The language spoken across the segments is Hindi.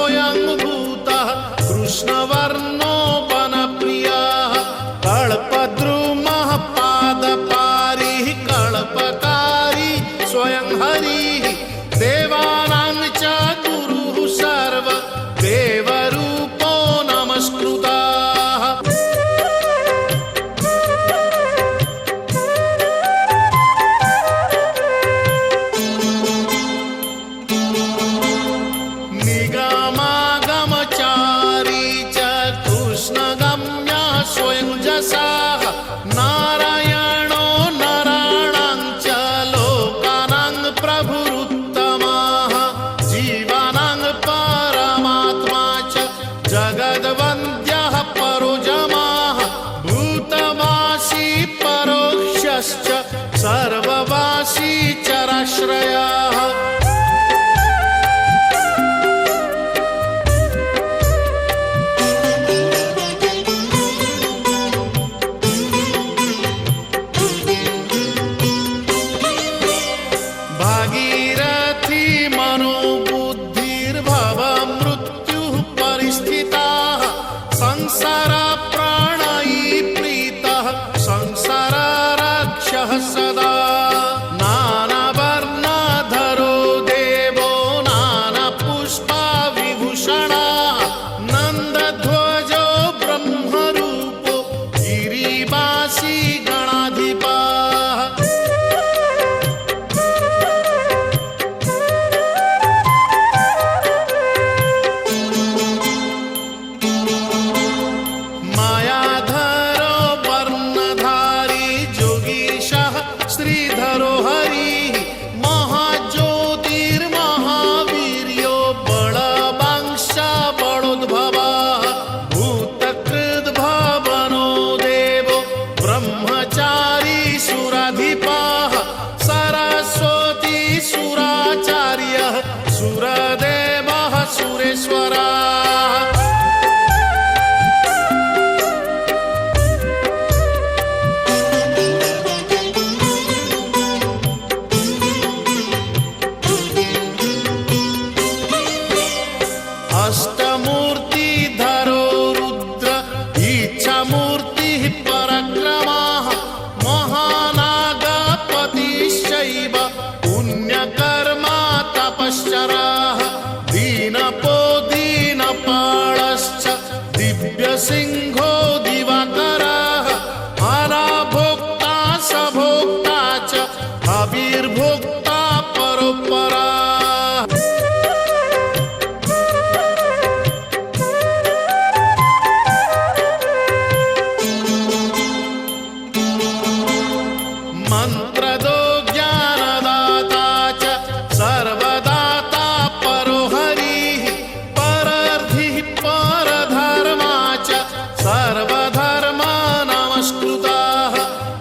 स्वयंभूतः कृष्णवर्णो वनप्रियः कल्पद्रुमः पादपारिः कल्पकारी स्वयं हरिः देवानां च गुरुः सर्वदेवरूपो नमस्कृतः। निगमागमचारी च कृष्णगम्यः स्वयं जसाः नारायणो नराणां च लोकानां प्रभुरुत्तमः जीवानां परमात्मा च जगद्वन्द्यः परोजमः भूतवासी परोक्षश्च सर्ववासी चराश्रयः। भागीरथी मनोबुद्धिर्भव मृत्युः परिस्थिताः संसार प्राणयी प्रीतः संसार रक्षः सदा नानावर्णधरो देवो नानापुष्पविभूषणः नन्दध्वजो ब्रह्मरूपो गिरिवासी गणाधिपः। मायाधरो वर्णधारी जोगीशः श्रीधरो हरिः महाज्योतिर्महावीर्यो बलवांश बलोद्भवः भूतकृद्भवनो देवो ब्रह्मचारी सुराधिपः सरस्वती सुराचार्यः सुरदेवः सुरेश्वरः। अष्टमूर्तिधरो रुद्र इच्छामूर्तिः पराक्रमः महानागपतिश्चैव पुण्यकर्मा तपश्चरः दीनपो दीनपालश्च दिव्यसिंहो दिवाकरः हरभोक्ता सभोक्ता च हविर्भोक्ता परोपरः। मन्त्रदो ज्ञानदाता च सर्वदाता परो हरिः परर्धिः परधर्मा च सर्वधर्मा नमस्कृतः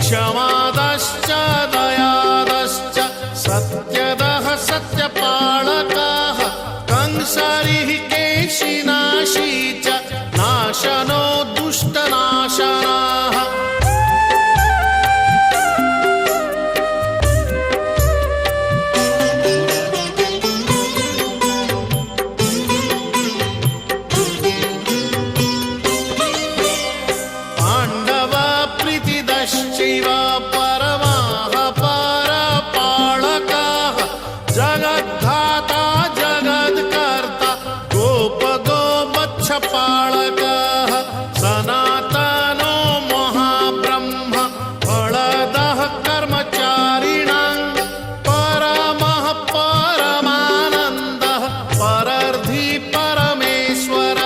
क्षमादश्च दयादश्च सत्यदः सत्यपालकः कंसरिः केशिनाशी च नाशनो दुष्टनाशनः। प्रीतिदश्चैव परमाः परपालकः जगद्धाता जगत्कर्ता गोपगोवत्सपालकः सनातनो महाब्रह्म फलदः कर्मचारिणां परमः परमानन्दः परर्धि परमेश्वरः।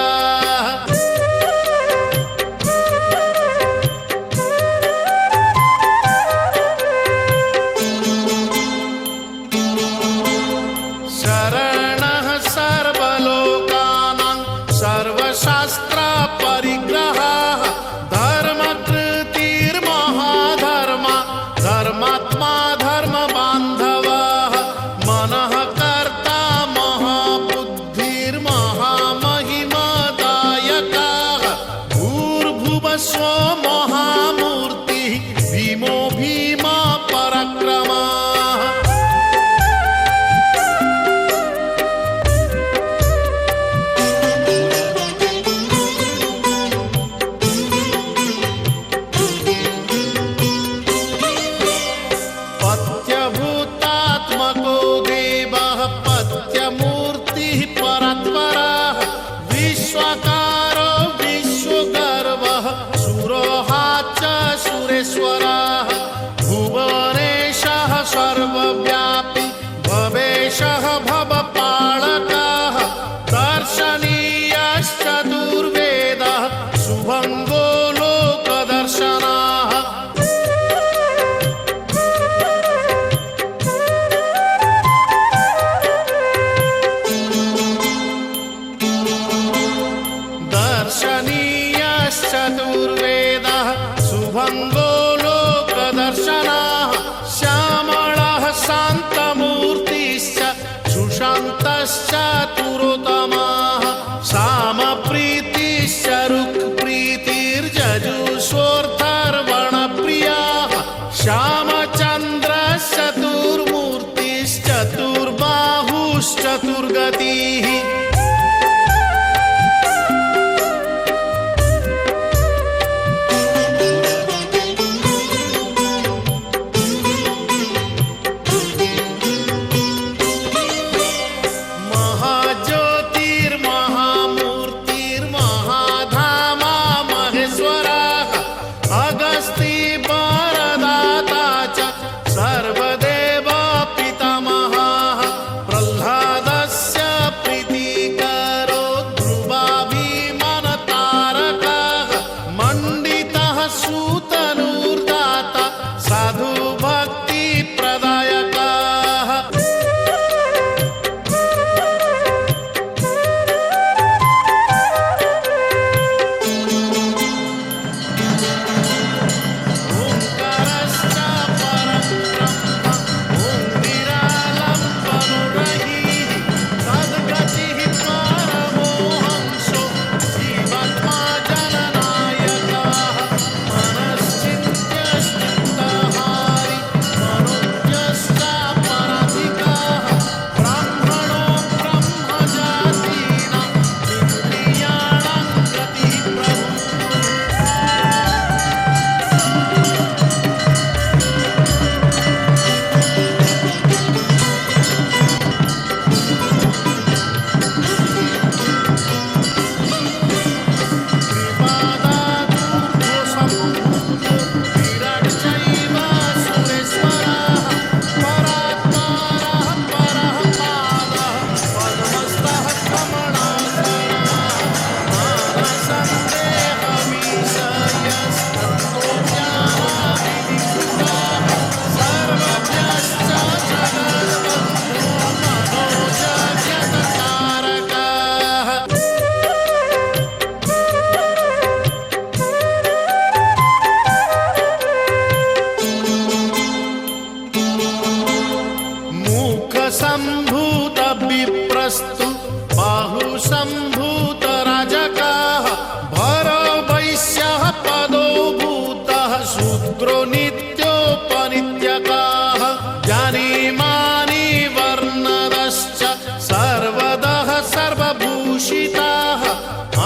शरणः सर्वलोकानां सर्वशास्त्र भूषिताः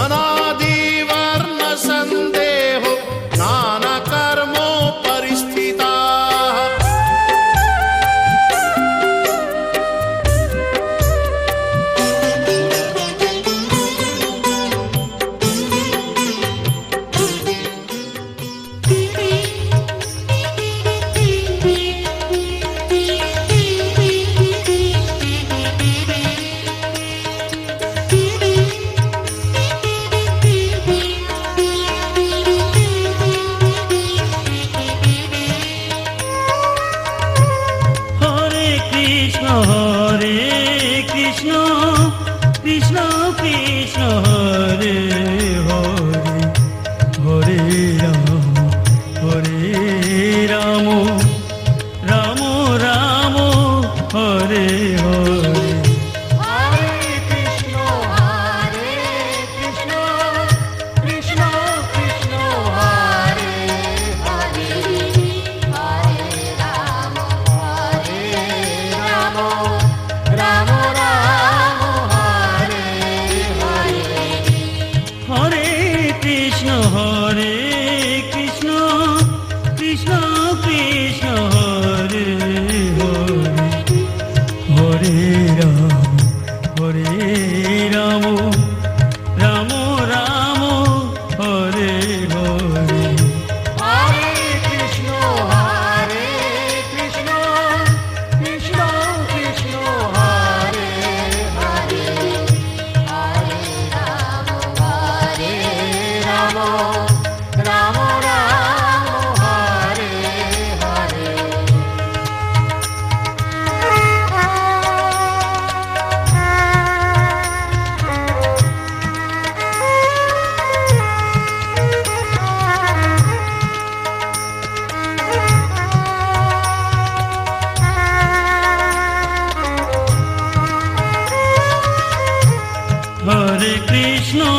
अनादिवर्णसन्देहो नानाकर्मोपरिस्थिताः Krishna Krishna Hare Hare Hare Rama Rama Rama Hare Hare Hare Krishna, Krishna Krishna, Hare Hare, Hare Rama, Hare Rama, Rama Rama, Hare Hare, Hare Krishna, Krishna Krishna, Hare Hare, Hare Rama, Hare Rama, Rama Rama, Hare Hare. Hare Krishna, Krishna Krishna, Hare Hare, Hare Rama, Rama Rama, Hare Hare. Hare Krishna,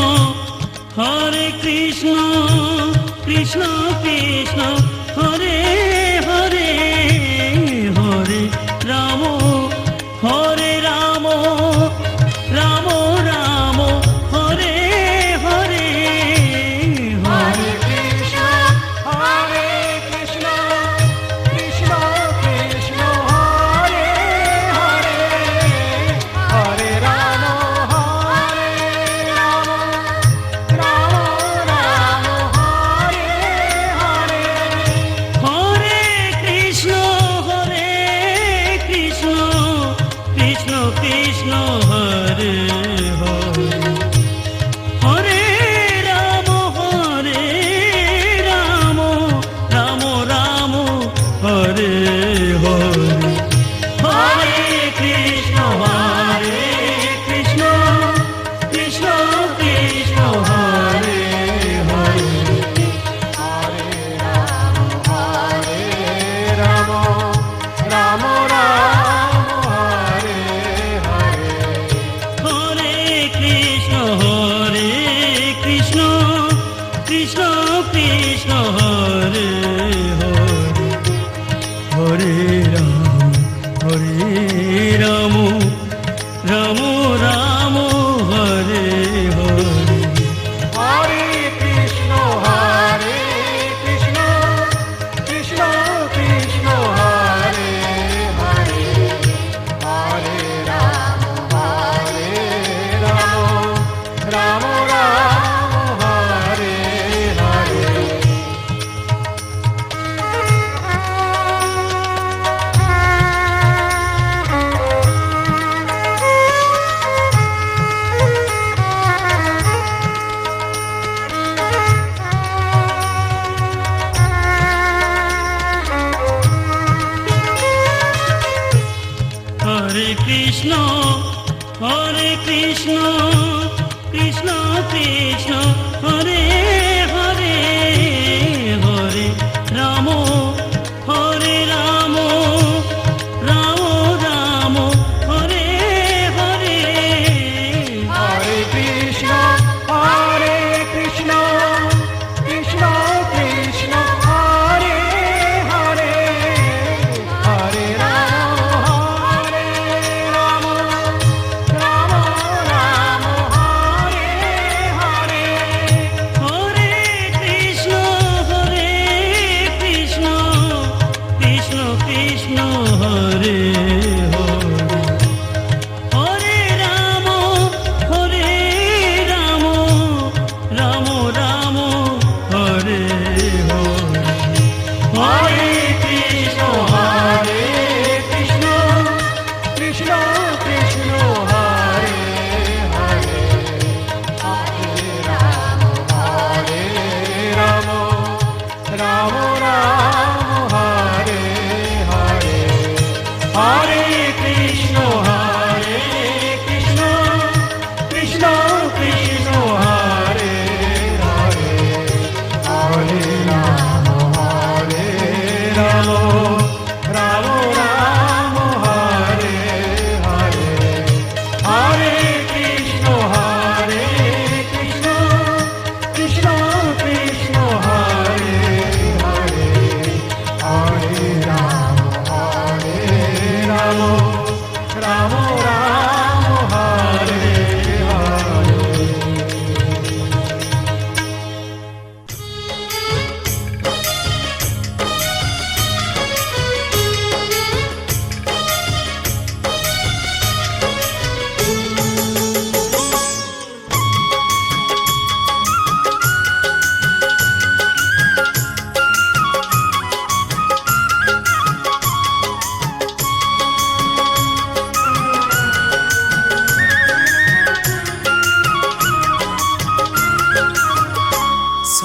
Krishna Krishna, Hare Hare. Hare Krishna, Krishna Krishna, Hare Hare, Hare Rama, Rama Rama, Hare Hare. Hare Krishna, Krishna Krishna, Hare Hare, Hare Rama, Rama Rama, Hare Hare.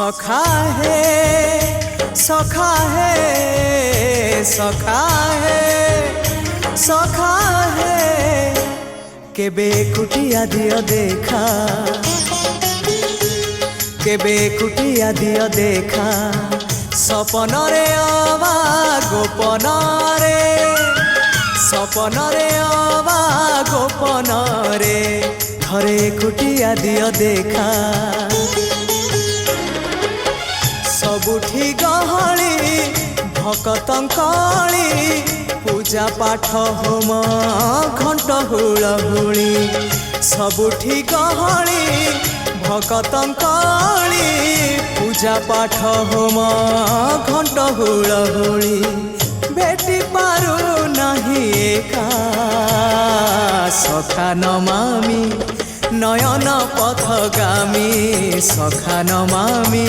सखा है सखा है सखा है सखा है केबे कुटिया दियो देखा केबे कुटिया दियो देखा सपन रे अबा गोपन रे सपन रे अबा गोपन रे घरे कुटिया दियो देखा सबुठी गहली भकतंकली पूजा पाठ होम घंट हुलहुली सबुठी गहली भकतंकली पूजा पाठ होम घंट हुलहुली भेटी पारु नहीं एका सखा नमामि नयन पथगामी सखा नमामि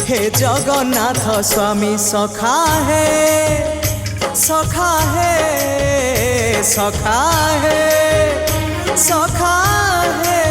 हे जगन्नाथ स्वामी सखा है सखा है सखा है सखा है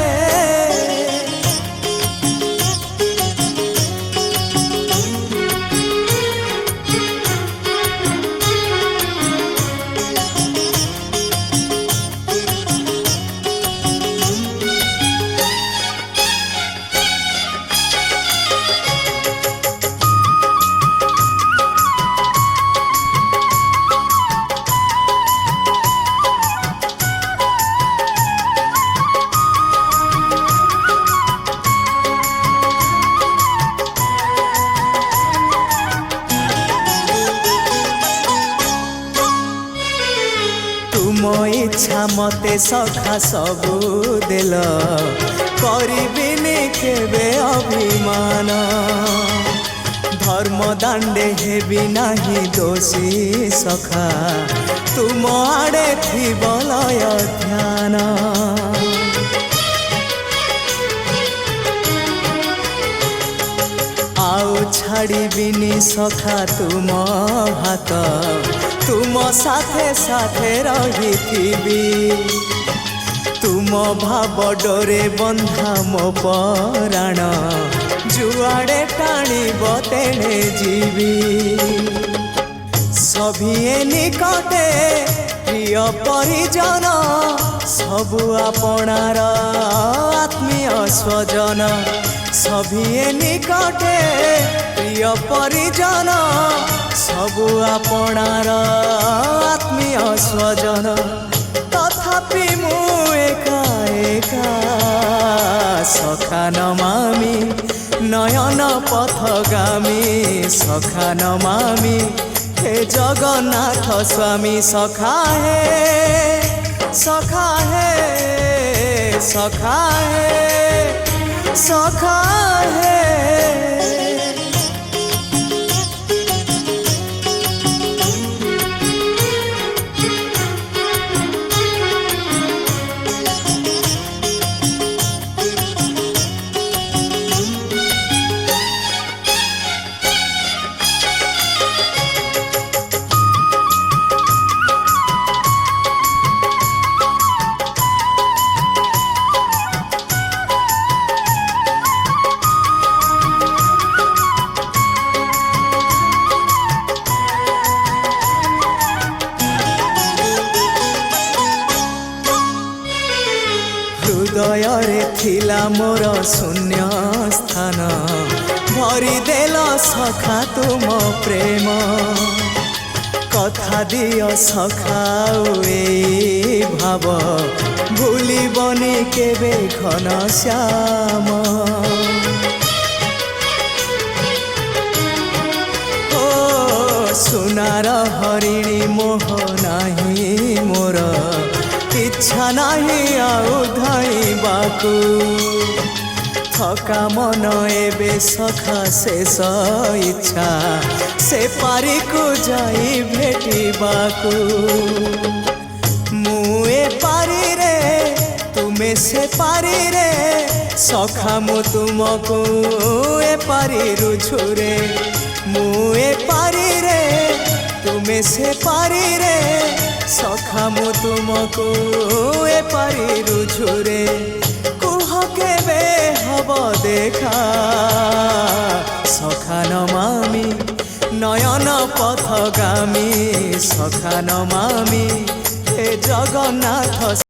तुम इच्छा मते सखा सबू देल करिबिनी केबे अभिमान धर्म दांडे हेबी नाही दोषी सखा तुम आड़े थी बलय ध्यान आउ छाड़िबिनी सखा तुम हाथ तुम साथे साथे रहिथिबी तुम भाव डोरे बंधा मो पराण जुआड़े टाणिब तेणे जीवी सभिए निकटे प्रिय परिजन सबु आपणार आत्मीय स्वजन सभिए निकटे प्रिय परिजन सबु आपणार आत्मीय स्वजन तथापि मु एका एका सखा नमामि नयन पथगामी सखा नमामि हे जगन्नाथ स्वामी सखा है सखा है सखा है सखा है हृदय रे थिला मोर शून्य स्थान भरी देल सखा तुम प्रेम कथा दियो सखा ए भाव भूलिबनी केबे घन श्याम ओ सुनार हरिणी मोह नाही मोर इच्छा नहीं आउ धाइबाकू थका मन एबे सखा शेष इच्छा से पारी को जाई भेटिबाकू मुए पारी रे तुमे से पारी रे सखा मु तुमको ए पारी रुझुरे मुए पारी रे तुमे से पारी रे सखा मु तुमको ए पारी रुझुरे कुह केबे हब देखा নয়ন পথগামী সখা নমামি হে জগন্নাথ